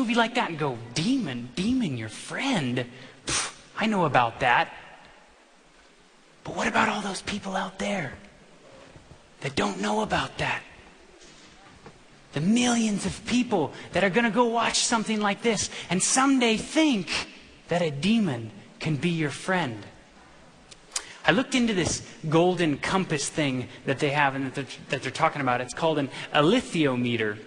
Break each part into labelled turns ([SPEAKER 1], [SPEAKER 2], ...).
[SPEAKER 1] movie like that and go, demon, your friend? Pfft, I know about that. But what about all those people out there that don't know about that? The millions of people that are going to go watch something like this and someday think that a demon can be your friend. I looked into this golden compass thing that they have and that they're talking about. It's called an alethiometer.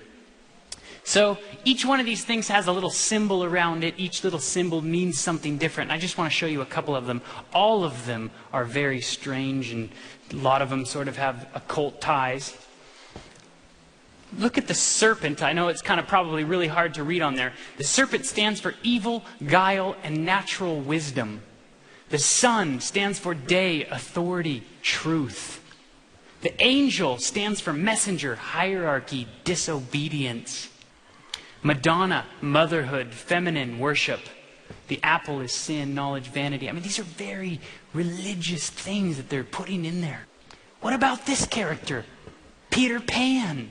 [SPEAKER 1] So each one of these things has a little symbol around it. Each little symbol means something different. I just want to show you a couple of them. All of them are very strange, and a lot of them sort of have occult ties. Look at the serpent. I know it's kind of probably really hard to read on there. The serpent stands for evil, guile, and natural wisdom. The sun stands for day, authority, truth. The angel stands for messenger, hierarchy, disobedience. Madonna, motherhood, feminine worship. The apple is sin, knowledge, vanity. I mean, these are very religious things that they're putting in there. What about this character? Peter Pan.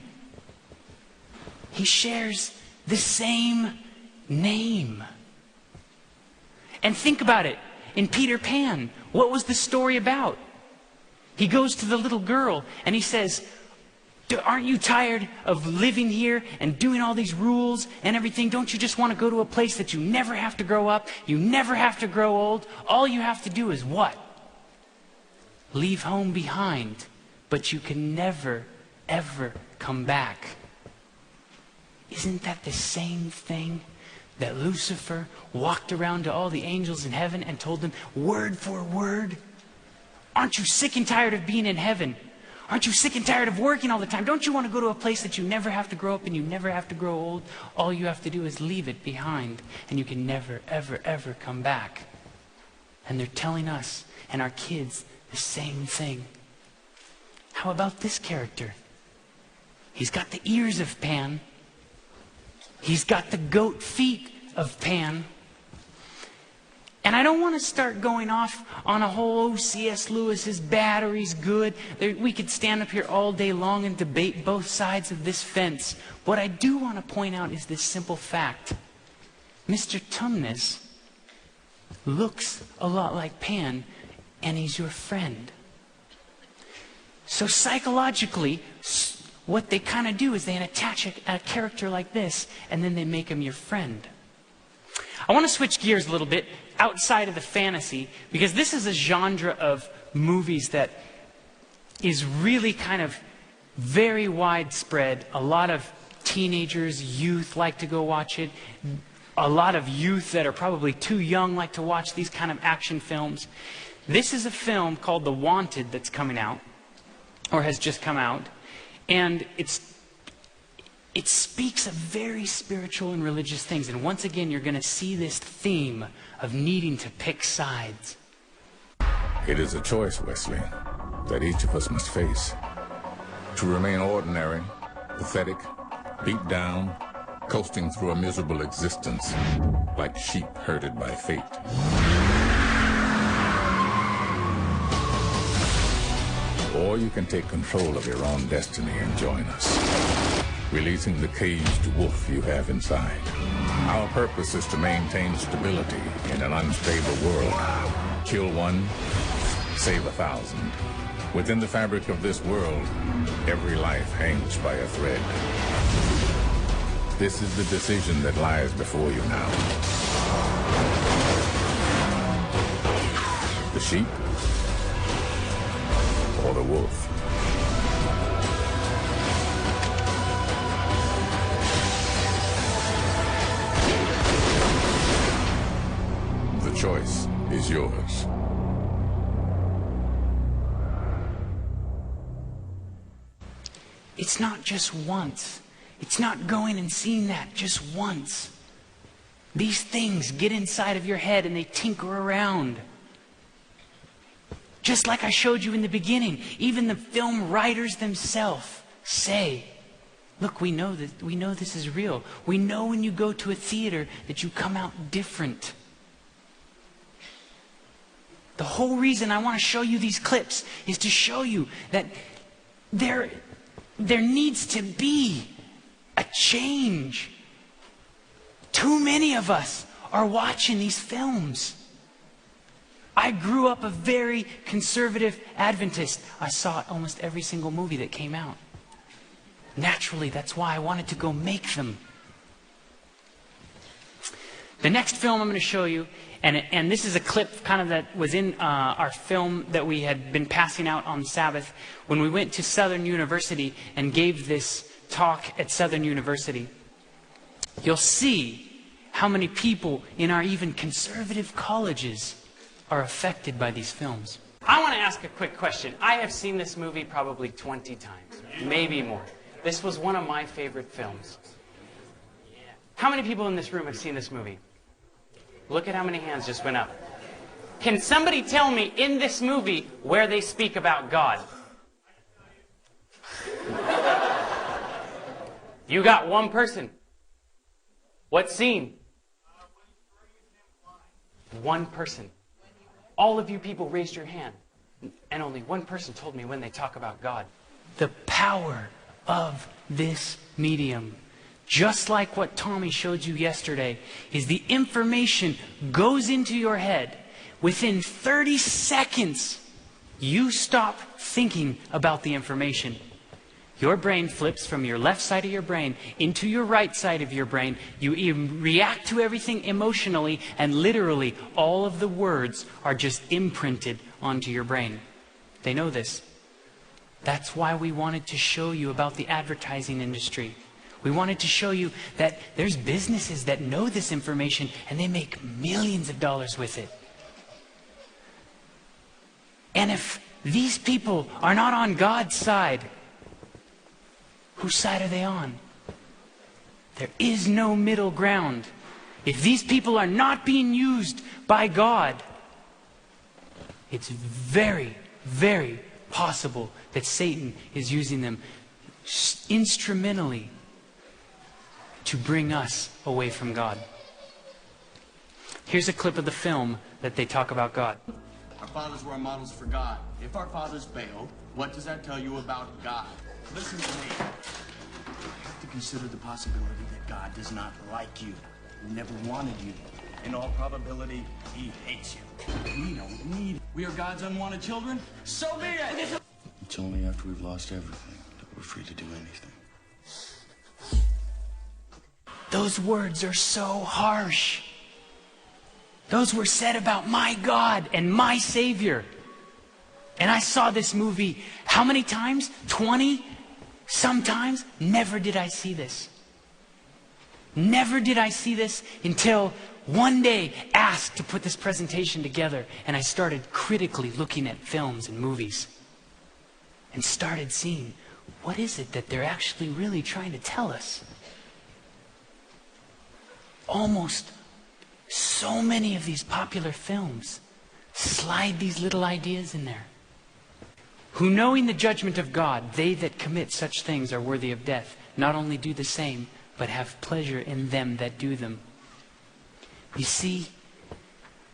[SPEAKER 1] He shares the same name. And think about it. In Peter Pan, what was the story about? He goes to the little girl and he says, aren't you tired of living here and doing all these rules and everything? Don't you just want to go to a place that you never have to grow up? You never have to grow old? All you have to do is what? Leave home behind. But you can never, ever come back. Isn't that the same thing that Lucifer walked around to all the angels in heaven and told them word for word? Aren't you sick and tired of being in heaven? Aren't you sick and tired of working all the time? Don't you want to go to a place that you never have to grow up and you never have to grow old? All you have to do is leave it behind, and you can never, ever, ever come back. And they're telling us and our kids the same thing. How about this character? He's got the ears of Pan. He's got the goat feet of Pan. And I don't want to start going off on a whole C.S. Lewis is bad or he's good. We could stand up here all day long and debate both sides of this fence. What I do want to point out is this simple fact. Mr. Tumnus looks a lot like Pan, and he's your friend. So psychologically, what they kind of do is they attach a character like this, and then they make him your friend. I want to switch gears a little bit outside of the fantasy, because this is a genre of movies that is really kind of very widespread. A lot of teenagers, youth like to go watch it. A lot of youth that are probably too young like to watch these kind of action films. This is a film called The Wanted that's coming out, or has just come out. And it speaks of very spiritual and religious things. And once again, you're going to see this theme of needing to pick sides.
[SPEAKER 2] It is a choice, Wesley, that each of us must face. To remain ordinary, pathetic, beat down, coasting through a miserable existence, like sheep herded by fate. Or you can take control of your own destiny and join us, releasing the caged wolf you have inside. Our purpose is to maintain stability in an unstable world. Kill one, save 1,000. Within the fabric of this world, every life hangs by a thread. This is the decision that lies before you now. The sheep or the wolf? The choice is yours.
[SPEAKER 1] It's not just once. It's not going and seeing that just once. These things get inside of your head and they tinker around. Just like I showed you in the beginning, even the film writers themselves say, look, we know this is real. We know when you go to a theater that you come out different. The whole reason I want to show you these clips is to show you that there needs to be a change to too many of us are watching these films. I grew up a very conservative Adventist. I saw almost every single movie that came out. Naturally, that's why I wanted to go make them. The next film I'm going to show you, and this is a clip kind of that was in our film that we had been passing out on Sabbath when we went to Southern University and gave this talk at Southern University. You'll see how many people in our even conservative colleges are affected by these films. I want to ask a quick question. I have seen this movie probably 20 times, maybe more. This was one of my favorite films. How many people in this room have seen this movie? Look at how many hands just went up. Can somebody tell me in this movie where they speak about God? You got one person. What scene? One person. All of you people raised your hand, and only one person told me when they talk about God. The power of this medium, just like what Tommy showed you yesterday, is the information goes into your head. Within 30 seconds, you stop thinking about the information. Your brain flips from your left side of your brain into your right side of your brain. You react to everything emotionally, and literally all of the words are just imprinted onto your brain. They know this. That's why we wanted to show you about the advertising industry. We wanted to show you that there's businesses that know this information and they make millions of dollars with it. And if these people are not on God's side, whose side are they on? There is no middle ground. If these people are not being used by God, it's very, very possible that Satan is using them instrumentally to bring us away from God. Here's a clip of the film that they talk about God.
[SPEAKER 3] Our fathers were our models for God. If our fathers failed, what does that tell you about God? Listen to me. You have to consider the possibility that God does not like you. He never wanted you. In all probability, he hates you. We don't need it. We are God's unwanted children. So be it. It's only after we've lost everything that we're free to do anything.
[SPEAKER 1] Those words are so harsh. Those were said about my God and my Savior. And I saw this movie how many times? 20? Sometimes. Never did I see this. Never did I see this until one day asked to put this presentation together, and I started critically looking at films and movies and started seeing, what is it that they're actually really trying to tell us? Almost so many of these popular films slide these little ideas in there. Who, knowing the judgment of God, they that commit such things are worthy of death, not only do the same, but have pleasure in them that do them. You see,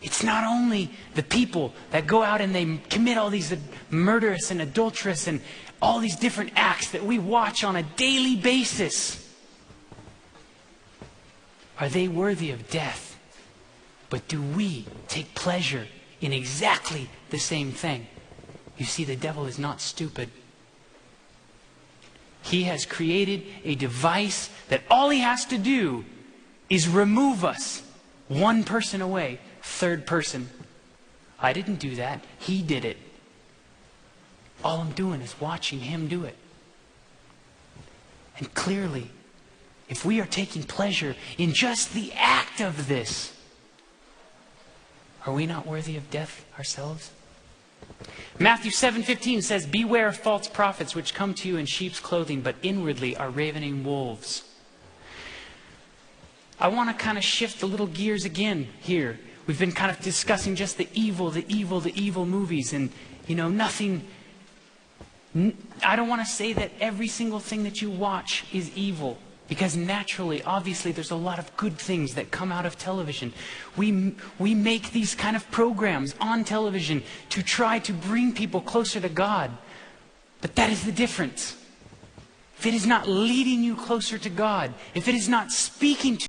[SPEAKER 1] it's not only the people that go out and they commit all these murderous and adulterous and all these different acts that we watch on a daily basis. Are they worthy of death? But do we take pleasure in exactly the same thing? You see, the devil is not stupid. He has created a device that all he has to do is remove us one person away, third person. I didn't do that. He did it. All I'm doing is watching him do it. And clearly, if we are taking pleasure in just the act of this, are we not worthy of death ourselves? Matthew 7:15 says, beware of false prophets which come to you in sheep's clothing, but inwardly are ravening wolves. I want to kind of shift the little gears again here. We've been kind of discussing just the evil movies and, nothing. I don't want to say that every single thing that you watch is evil. Because naturally, obviously, there's a lot of good things that come out of television. We make these kind of programs on television to try to bring people closer to God. But that is the difference. If it is not leading you closer to God, if it is not speaking to